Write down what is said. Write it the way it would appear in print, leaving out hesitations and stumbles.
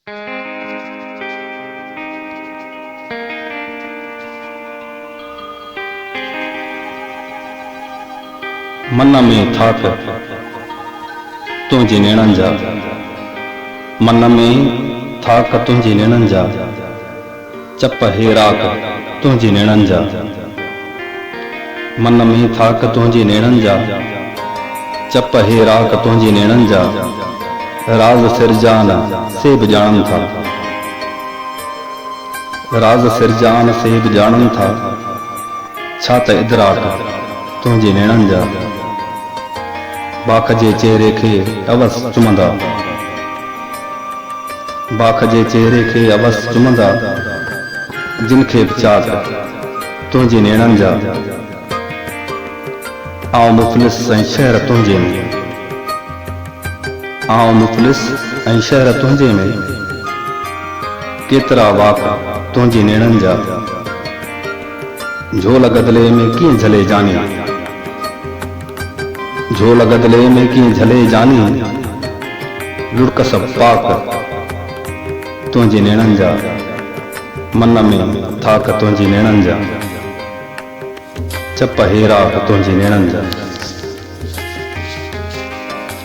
मन में थाक तुझे नेणन जा, मन में थाक तुझे नेणन जा, चप हे राख तुझे नेणन जा। मन में थाक तुझे नेणन जा, चप हे राख तुझे नेणन जा। राज सिरजान सेब जानन था, राज सिरजान सेब जानन था, छात इदराक तुझे नेणन जा। बाख जे चेहरे खे अवस चुमंदा, बाख जे चेहरे खे अवस चुमंदा, जिनखे चाक तुझे नेणन जा। आओ मुफलिस ऐं शहर तुझे में, आओ मुफलिस ऐं शहर तुझे में, केतरा वाक तुझे नेणन जा। झोल गदले में कीअं झले जानी, झोल गदले में कीअं झले जानी, लुड़क सब पाक तुझे नेणन जा। मन में थाक तुझे नेणन जा, चप हे राख तुझे नेणन जा।